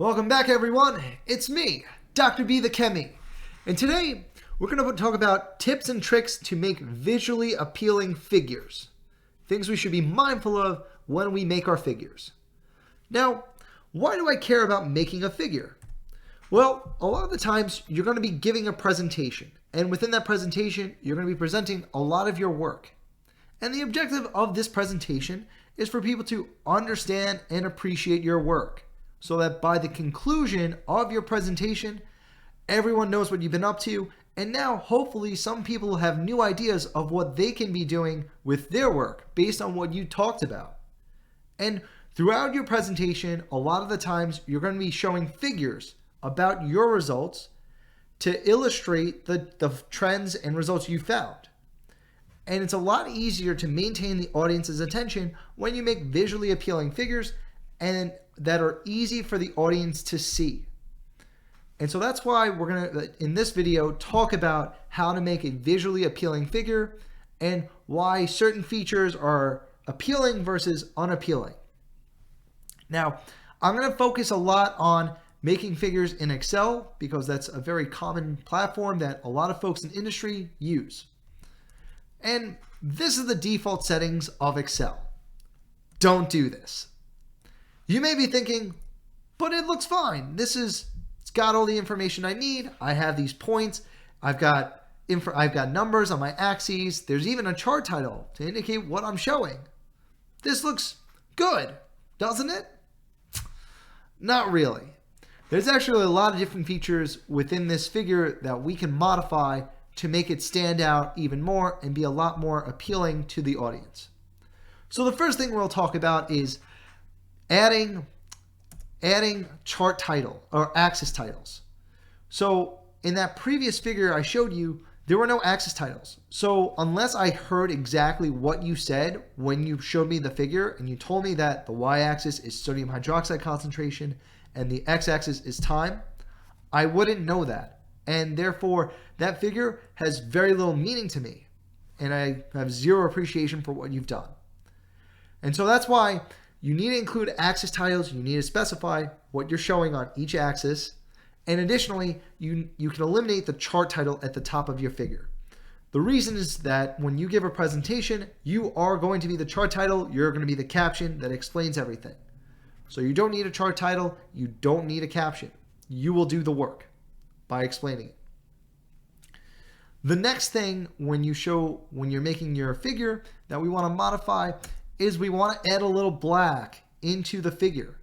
Welcome back, everyone. It's me, Dr. B the Chemi. And today, we're going to talk about tips and tricks to make visually appealing figures. Things we should be mindful of when we make our figures. Now, why do I care about making a figure? Well, a lot of the times, you're going to be giving a presentation. And within that presentation, you're going to be presenting a lot of your work. And the objective of this presentation is for people to understand and appreciate your work, so that by the conclusion of your presentation, everyone knows what you've been up to, and now hopefully some people have new ideas of what they can be doing with their work based on what you talked about. And throughout your presentation, a lot of the times you're going to be showing figures about your results to illustrate the trends and results you found. And it's a lot easier to maintain the audience's attention when you make visually appealing figures and that are easy for the audience to see. And so that's why we're going to, in this video, talk about how to make a visually appealing figure and why certain features are appealing versus unappealing. Now, I'm going to focus a lot on making figures in Excel because that's a very common platform that a lot of folks in industry use. And this is the default settings of Excel. Don't do this. You may be thinking, but it looks fine. It's got all the information I need. I have these points. I've got numbers on my axes. There's even a chart title to indicate what I'm showing. This looks good, doesn't it? Not really. There's actually a lot of different features within this figure that we can modify to make it stand out even more and be a lot more appealing to the audience. So the first thing we'll talk about is adding chart title or axis titles. So in that previous figure I showed you, there were no axis titles. So unless I heard exactly what you said when you showed me the figure and you told me that the y-axis is sodium hydroxide concentration and the x-axis is time, I wouldn't know that. And therefore, that figure has very little meaning to me. And I have zero appreciation for what you've done. And so that's why you need to include axis titles. You need to specify what you're showing on each axis. And additionally, you can eliminate the chart title at the top of your figure. The reason is that when you give a presentation, you are going to be the chart title. You're going to be the caption that explains everything. So you don't need a chart title. You don't need a caption. You will do the work by explaining it. The next thing when you're making your figure that we want to modify is we want to add a little black into the figure.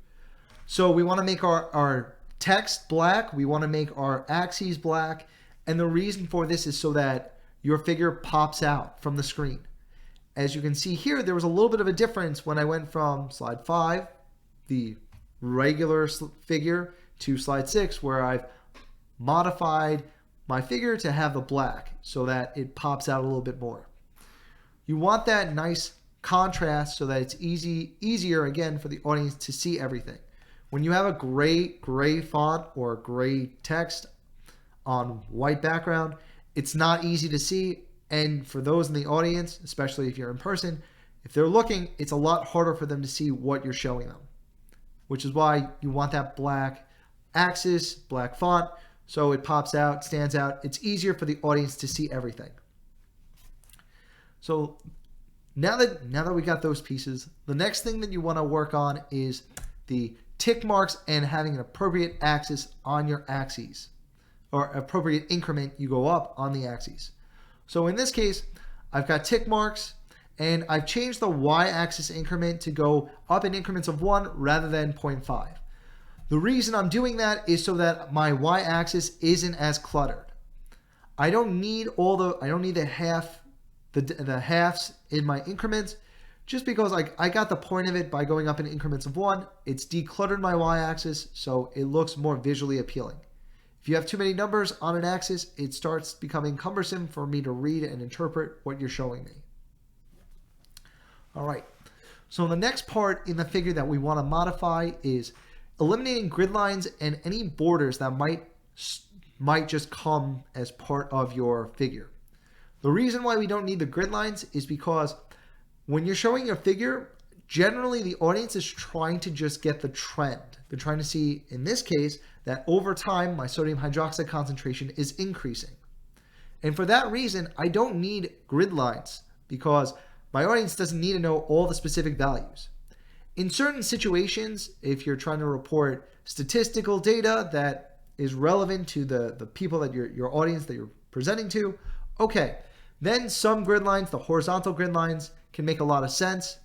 So we want to make our text black, we want to make our axes black, and the reason for this is so that your figure pops out from the screen. As you can see here, there was a little bit of a difference when I went from slide 5, the regular figure, to slide 6, where I've modified my figure to have the black so that it pops out a little bit more. You want that nice contrast so that it's easier again for the audience to see everything. When you have a gray font or gray text on white background, it's not easy to see, and for those in the audience, especially if you're in person, if they're looking, it's a lot harder for them to see what you're showing them, which is why you want that black axis, black font, so it pops out, stands out. It's easier for the audience to see everything. So now that we got those pieces, the next thing that you want to work on is the tick marks and having an appropriate axis on your axes, or appropriate increment you go up on the axes. So in this case, I've got tick marks and I've changed the y-axis increment to go up in increments of 1 rather than 0.5. The reason I'm doing that is so that my y-axis isn't as cluttered. I don't need the halves in my increments, just because I got the point of it by going up in increments of 1. It's decluttered my y-axis, so it looks more visually appealing. If you have too many numbers on an axis, it starts becoming cumbersome for me to read and interpret what you're showing me. All right, so the next part in the figure that we want to modify is eliminating grid lines and any borders that might just come as part of your figure. The reason why we don't need the grid lines is because when you're showing your figure, generally the audience is trying to just get the trend. been trying to see, in this case, that over time my sodium hydroxide concentration is increasing. And for that reason, I don't need grid lines because my audience doesn't need to know all the specific values. In certain situations, if you're trying to report statistical data that is relevant to the people that your audience that you're presenting to, okay, then some grid lines, the horizontal grid lines, can make a lot of sense.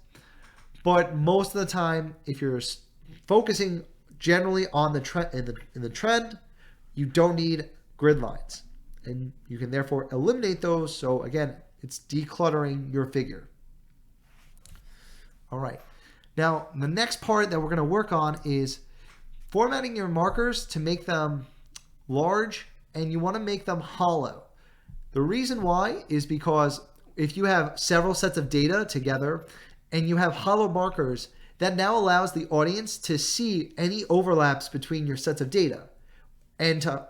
But most of the time, if you're focusing generally on the trend in the trend, you don't need grid lines, and you can therefore eliminate those. So again, it's decluttering your figure. All right. Now, the next part that we're going to work on is formatting your markers to make them large, and you want to make them hollow. The reason why is because if you have several sets of data together and you have hollow markers, that now allows the audience to see any overlaps between your sets of data and to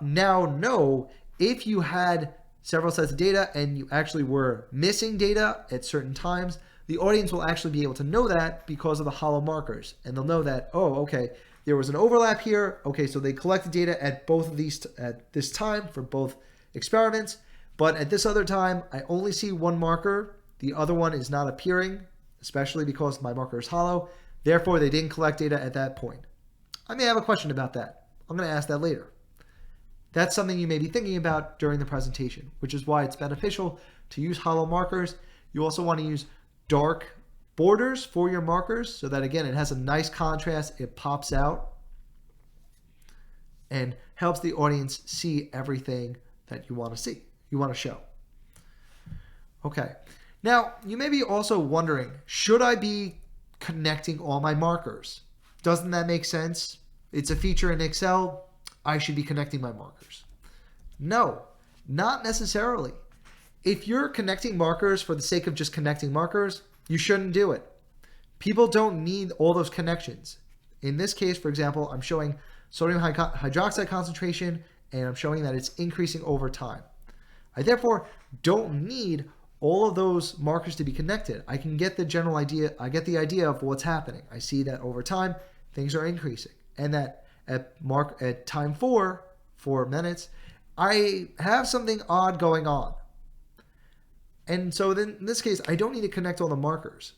now know if you had several sets of data and you actually were missing data at certain times. The audience will actually be able to know that because of the hollow markers, and they'll know that, oh, okay, there was an overlap here. Okay, so they collected data at both of these at this time for both experiments, but at this other time, I only see one marker. The other one is not appearing, especially because my marker is hollow. Therefore, they didn't collect data at that point. I may have a question about that. I'm going to ask that later. That's something you may be thinking about during the presentation, which is why it's beneficial to use hollow markers. You also want to use dark borders for your markers so that, again, it has a nice contrast. It pops out and helps the audience see everything that you want to see, you want to show. Okay. Now, you may be also wondering, should I be connecting all my markers? Doesn't that make sense? It's a feature in Excel. I should be connecting my markers. No, not necessarily. If you're connecting markers for the sake of just connecting markers, you shouldn't do it. People don't need all those connections. In this case, for example, I'm showing sodium hydroxide concentration, and I'm showing that it's increasing over time. I therefore don't need all of those markers to be connected. I can get the general idea. I get the idea of what's happening. I see that over time, things are increasing, and that at time 4 minutes, I have something odd going on. And so then in this case, I don't need to connect all the markers.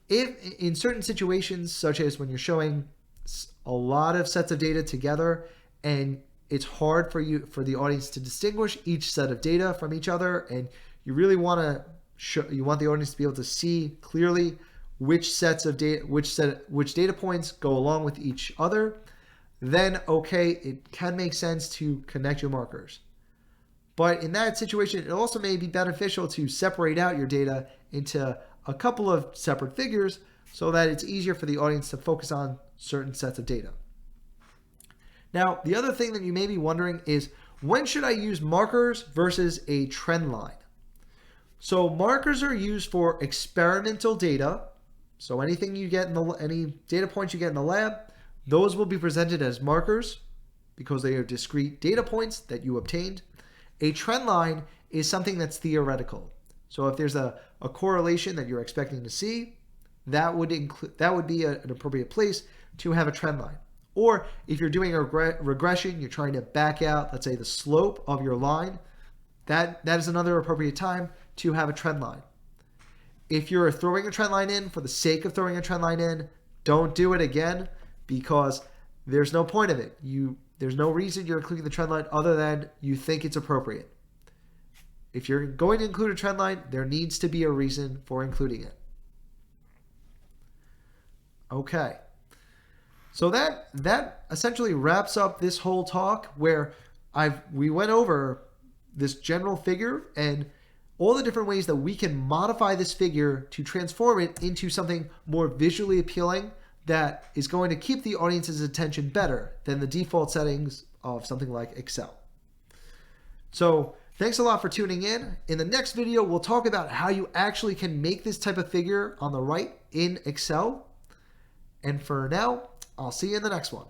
If in certain situations, such as when you're showing a lot of sets of data together and it's hard for the audience to distinguish each set of data from each other, and you really want the audience to be able to see clearly which sets of data, which data points go along with each other, then okay, it can make sense to connect your markers. But in that situation, it also may be beneficial to separate out your data into a couple of separate figures so that it's easier for the audience to focus on certain sets of data. Now, the other thing that you may be wondering is, when should I use markers versus a trend line? So markers are used for experimental data. So anything you get any data points you get in the lab, those will be presented as markers because they are discrete data points that you obtained. A trend line is something that's theoretical. So if there's a correlation that you're expecting to see, that would be an appropriate place to have a trend line. Or if you're doing a regression, you're trying to back out, let's say, the slope of your line, that is another appropriate time to have a trend line. If you're throwing a trend line in for the sake of throwing a trend line in, don't do it again, because there's no point of it. There's no reason you're including the trend line other than you think it's appropriate. If you're going to include a trend line, there needs to be a reason for including it. Okay. So that essentially wraps up this whole talk where we went over this general figure and all the different ways that we can modify this figure to transform it into something more visually appealing that is going to keep the audience's attention better than the default settings of something like Excel. So thanks a lot for tuning in. In the next video, we'll talk about how you actually can make this type of figure on the right in Excel. And for now, I'll see you in the next one.